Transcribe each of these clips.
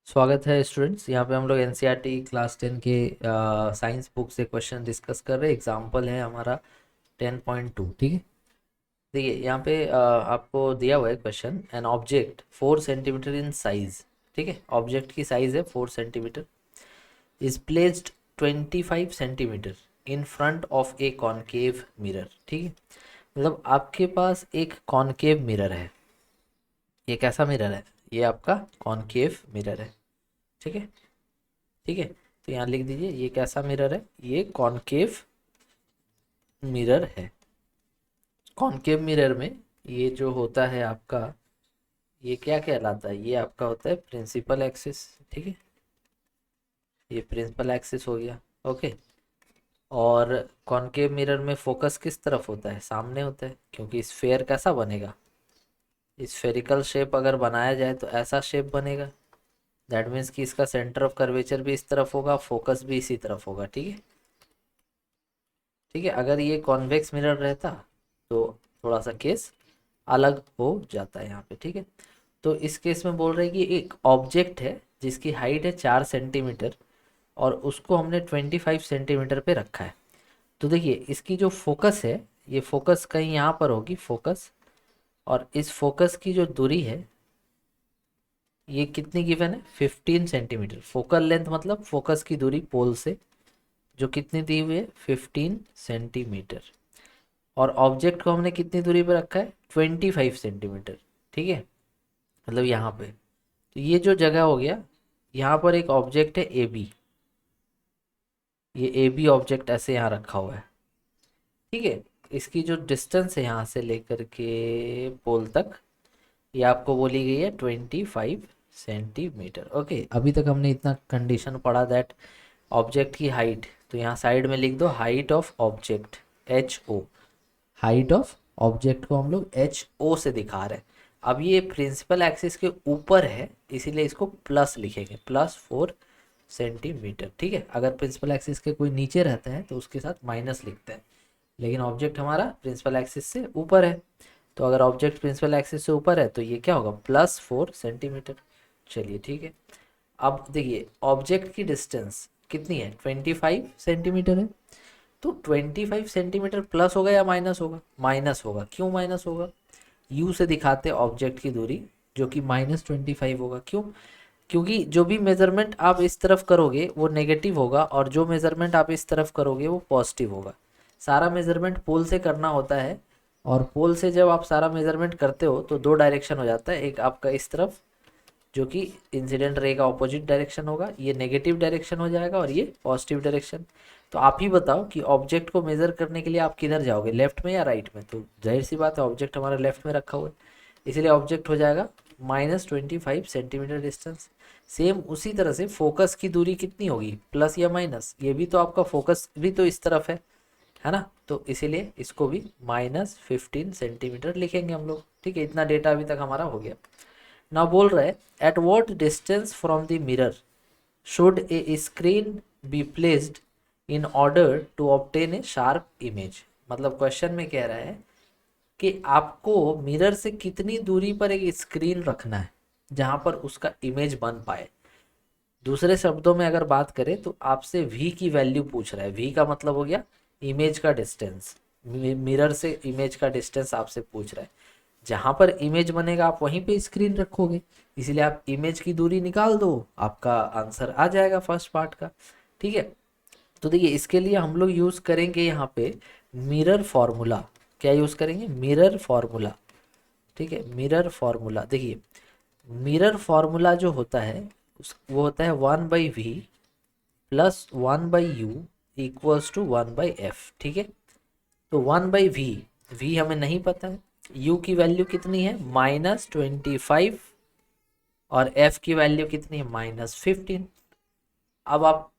स्वागत है स्टूडेंट्स। यहाँ पे हम लोग एनसीईआरटी क्लास 10 के साइंस बुक से क्वेश्चन डिस्कस कर रहे हैं। एग्जाम्पल है हमारा 10.2। ठीक है, देखिए यहाँ पे आपको दिया हुआ है question. An object 4 centimetre in size. ठीक है, ऑब्जेक्ट की साइज है 4 centimetre. Is placed 25 centimetre in front of A concave mirror. ठीक है, मतलब आपके पास एक कॉनकेव मिरर है। ये कैसा मिरर है? ये आपका कॉनकेव मिरर है। ठीक है, ठीक है, तो यहाँ लिख दीजिए ये कैसा मिरर है। ये कॉनकेव मिरर है। कॉनकेव मिरर में ये जो होता है आपका, ये क्या कहलाता है? ये आपका होता है प्रिंसिपल एक्सिस। ठीक है, ये प्रिंसिपल एक्सिस हो गया। ओके, और कॉनकेव मिरर में फोकस किस तरफ होता है? सामने होता है, क्योंकि स्फेयर कैसा बनेगा? स्फेरिकल शेप अगर बनाया जाए तो ऐसा शेप बनेगा। दैट मीन्स कि इसका सेंटर ऑफ कर्वेचर भी इस तरफ होगा, फोकस भी इसी तरफ होगा। ठीक है, ठीक है, अगर ये कॉन्वेक्स मिरर रहता तो थोड़ा सा केस अलग हो जाता है यहाँ पे। ठीक है, तो इस केस में बोल रहे हैं कि एक ऑब्जेक्ट है जिसकी हाइट है 4 सेंटीमीटर और उसको हमने 25 सेंटीमीटर पे रखा है। तो देखिए इसकी जो फोकस है, ये फोकस कहीं यहाँ पर होगी फोकस, और इस फोकस की जो दूरी है ये कितनी गिवन है? 15 सेंटीमीटर। फोकल लेंथ मतलब फोकस की दूरी पोल से, जो कितनी दी हुई है? 15 सेंटीमीटर। और ऑब्जेक्ट को हमने कितनी दूरी पर रखा है? 25 सेंटीमीटर। ठीक है, मतलब यहाँ पे, तो ये जो जगह हो गया, यहाँ पर एक ऑब्जेक्ट है ए बी। ये ए बी ऑब्जेक्ट ऐसे यहाँ रखा हुआ है। ठीक है, इसकी जो डिस्टेंस है यहाँ से लेकर के पोल तक, ये आपको बोली गई है 25 सेंटीमीटर। ओके, अभी तक हमने इतना कंडीशन पढ़ा दैट ऑब्जेक्ट की हाइट, तो यहाँ साइड में लिख दो height of object, H O. Height of object को हम लोग एच ओ से दिखा रहे हैं। अब ये प्रिंसिपल एक्सिस के ऊपर है, इसीलिए इसको प्लस लिखेंगे, +4 सेंटीमीटर। ठीक है, अगर प्रिंसिपल एक्सिस के कोई नीचे रहता है तो उसके साथ माइनस लिखते हैं, लेकिन ऑब्जेक्ट हमारा प्रिंसिपल एक्सिस से ऊपर है। तो अगर ऑब्जेक्ट प्रिंसिपल एक्सिस से ऊपर है तो ये क्या होगा? +4 सेंटीमीटर। चलिए ठीक है, अब देखिए ऑब्जेक्ट की डिस्टेंस कितनी है? 25 सेंटीमीटर है। तो 25 सेंटीमीटर प्लस होगा या माइनस होगा? माइनस होगा। क्यों माइनस होगा? यू से दिखाते ऑब्जेक्ट की दूरी, जो कि -25 होगा। क्यों? क्योंकि जो भी मेजरमेंट आप इस तरफ करोगे वो नेगेटिव होगा, और जो मेजरमेंट आप इस तरफ करोगे वो पॉजिटिव होगा। सारा मेजरमेंट पोल से करना होता है, और पोल से जब आप सारा मेजरमेंट करते हो तो दो डायरेक्शन हो जाता है। एक आपका इस तरफ, जो कि इंसिडेंट रे का ऑपोजिट डायरेक्शन होगा, ये नेगेटिव डायरेक्शन हो जाएगा, और ये पॉजिटिव डायरेक्शन। तो आप ही बताओ कि ऑब्जेक्ट को मेजर करने के लिए आप किधर जाओगे, लेफ्ट में या राइट में? तो जाहिर सी बात है ऑब्जेक्ट हमारा लेफ्ट में रखा हुआ है, इसीलिए ऑब्जेक्ट हो जाएगा -25 सेंटीमीटर डिस्टेंस। सेम उसी तरह से फोकस की दूरी कितनी होगी? प्लस या माइनस? ये भी तो आपका फोकस भी तो इस तरफ है ना? तो इसीलिए इसको भी -15 सेंटीमीटर लिखेंगे हम लोग। ठीक है, इतना डेटा अभी तक हमारा हो गया। ना बोल रहा है at what distance from the mirror should a screen be placed in order to obtain a sharp image. मतलब क्वेश्चन में कह रहा है कि आपको मिरर से कितनी दूरी पर एक स्क्रीन रखना है जहां पर उसका इमेज बन पाए। दूसरे शब्दों में अगर बात करें तो आपसे v की वैल्यू पूछ रहा है। v का मतलब हो गया इमेज का डिस्टेंस, मिरर से इमेज का डिस्टेंस आपसे पूछ रहा है। जहां पर इमेज बनेगा आप वहीं पे स्क्रीन रखोगे, इसीलिए आप इमेज की दूरी निकाल दो, आपका आंसर आ जाएगा फर्स्ट पार्ट का। ठीक है, तो देखिए इसके लिए हम लोग यूज करेंगे यहाँ पे मिरर फॉर्मूला। क्या यूज करेंगे? Mirror formula. ठीक है, मिरर फॉर्मूला। देखिए मिरर फॉर्मूला जो होता है वो होता है 1/v + 1/u = 1/f। ठीक है, तो 1/v, v हमें नहीं पता है, u की वैल्यू कितनी है? -25, और f की वैल्यू कितनी है? -15। अब आप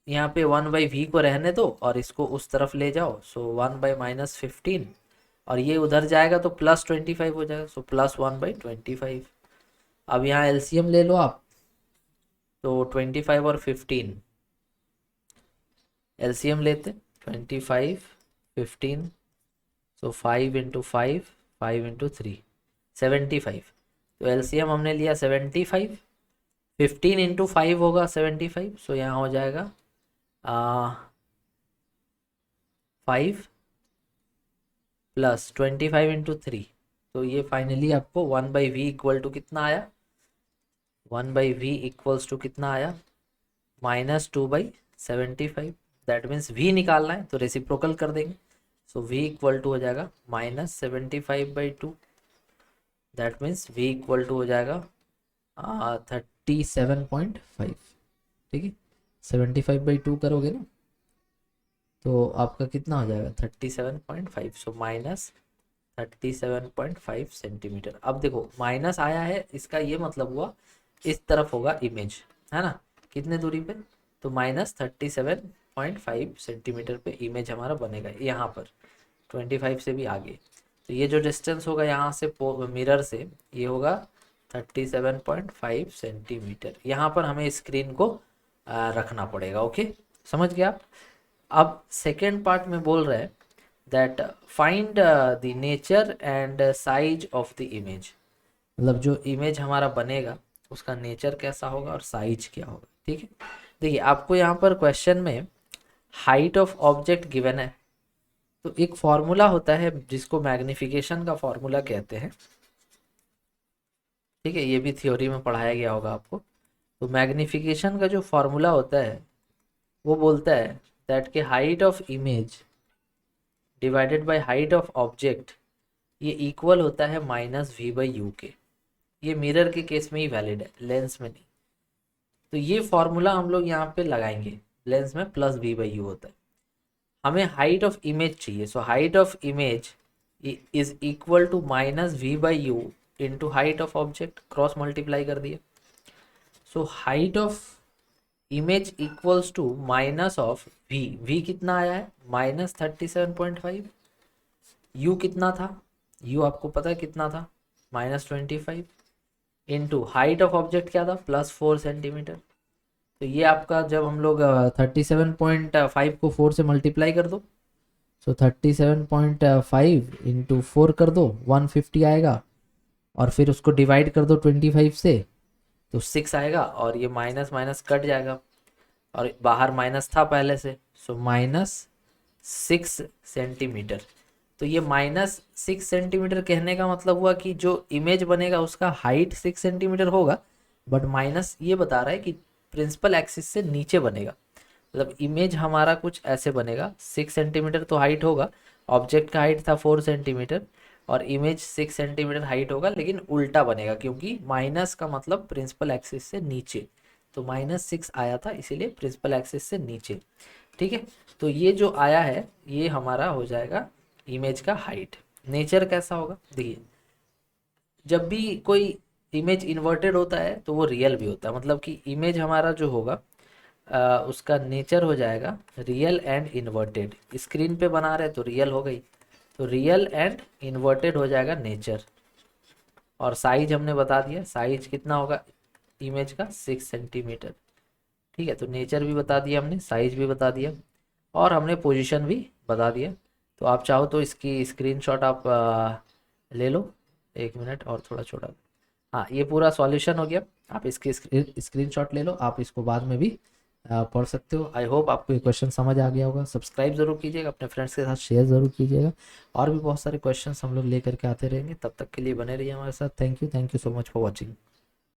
यहाँ पे 1/v को रहने दो और इसको उस तरफ ले जाओ, सो 1/-15, और ये उधर जाएगा तो +25 हो जाएगा, सो +1/25। अब यहाँ एलसीएम ले लो आप, तो 25 और 15, एलसीएम लेते 25, 15, सो 5 × 5, 5 × 3, 75। तो एलसीएम हमने लिया 75, 15 इंटू 5 होगा 75, सो यहाँ हो जाएगा 5 प्लस 25 इंटू 3, तो ये फाइनली आपको 1/v इक्वल टू कितना आया, 1/v इक्वल्स टू कितना आया, -2/75। दैट मीन्स v निकालना है तो रेसिप्रोकल कर देंगे, सो v इक्वल टू हो जाएगा -75/2। That means v equal to हो जाएगा 37.5। ठीक है, 75/2 करोगे ना तो आपका कितना हो जाएगा 37.5, सो -37.5 सेंटीमीटर। अब देखो माइनस आया है, इसका ये मतलब हुआ इस तरफ होगा इमेज, है ना, कितने दूरी पे, तो -37.5 सेंटीमीटर पे इमेज हमारा बनेगा यहाँ पर, 25 से भी आगे। तो ये जो डिस्टेंस होगा यहाँ से मिरर से, ये होगा 37.5 सेंटीमीटर। यहाँ पर हमें स्क्रीन को रखना पड़ेगा। ओके, समझ गया आप। अब सेकेंड पार्ट में बोल रहे हैं that find the nature and size of the image, मतलब जो इमेज हमारा बनेगा उसका नेचर कैसा होगा और साइज क्या होगा। ठीक है, देखिए आपको यहाँ पर क्वेश्चन में हाइट ऑफ ऑब्जेक्ट गिवन है, तो एक फॉर्मूला होता है जिसको मैग्निफिकेशन का फॉर्मूला कहते हैं। ठीक है, ये भी थ्योरी में पढ़ाया गया होगा आपको। तो मैग्निफिकेशन का जो फॉर्मूला होता है वो बोलता है दैट के height of image divided by height of object, ये इक्वल होता है -v/u के। ये मिरर के केस में ही वैलिड है, लेंस में नहीं। तो ये फॉर्मूला हम लोग यहाँ पे लगाएंगे, लेंस में +v/u होता है। हमें हाइट ऑफ इमेज चाहिए, so height of image is equal to -v/u into height of object, cross multiply कर दिया। So height of image equals to minus of v कितना आया है -37.5, u कितना था, u आपको पता है कितना था -25, इंटू हाइट ऑफ ऑब्जेक्ट क्या था +4 सेंटीमीटर। तो ये आपका जब हम लोग 37.5 को 4 से मल्टीप्लाई कर दो, सो 37.5 इंटू 4 कर दो 150 आएगा, और फिर उसको डिवाइड कर दो 25 से तो 6 आएगा, और ये माइनस माइनस कट जाएगा और बाहर माइनस था पहले से, सो -6 सेंटीमीटर। तो ये -6 सेंटीमीटर कहने का मतलब हुआ कि जो इमेज बनेगा उसका हाइट 6 सेंटीमीटर होगा, बट माइनस ये बता रहा है कि प्रिंसिपल एक्सिस से नीचे बनेगा। मतलब इमेज हमारा कुछ ऐसे बनेगा, 6 सेंटीमीटर तो हाइट होगा, ऑब्जेक्ट का हाइट था 4 सेंटीमीटर और इमेज 6 सेंटीमीटर हाइट होगा, लेकिन उल्टा बनेगा क्योंकि माइनस का मतलब प्रिंसिपल एक्सिस से नीचे, तो -6 आया था इसीलिए प्रिंसिपल एक्सिस से नीचे। ठीक है, तो ये जो आया है ये हमारा हो जाएगा इमेज का हाइट। नेचर कैसा होगा, देखिए जब भी कोई इमेज इन्वर्टेड होता है तो वो रियल भी होता है, मतलब कि इमेज हमारा जो होगा उसका नेचर हो जाएगा रियल एंड इन्वर्टेड। स्क्रीन पे बना रहे तो रियल हो गई, तो रियल एंड इन्वर्टेड हो जाएगा नेचर। और साइज हमने बता दिया, साइज कितना होगा इमेज का 6 सेंटीमीटर। ठीक है, तो नेचर भी बता दिया हमने, साइज भी बता दिया, और हमने पोजीशन भी बता दिया। तो आप चाहो तो इसकी स्क्रीनशॉट आप ले लो, 1 मिनट और थोड़ा छोटा। हाँ, ये पूरा सॉल्यूशन हो गया, आप इसकी स्क्रीनशॉट ले लो, आप इसको बाद में भी पढ़ सकते हो। आई होप आपको ये क्वेश्चन समझ आ गया होगा। सब्सक्राइब जरूर कीजिएगा, अपने फ्रेंड्स के साथ शेयर ज़रूर कीजिएगा, और भी बहुत सारे क्वेश्चंस हम लोग लेकर के आते रहेंगे। तब तक के लिए बने रहिए हमारे साथ। Thank you so much for watching.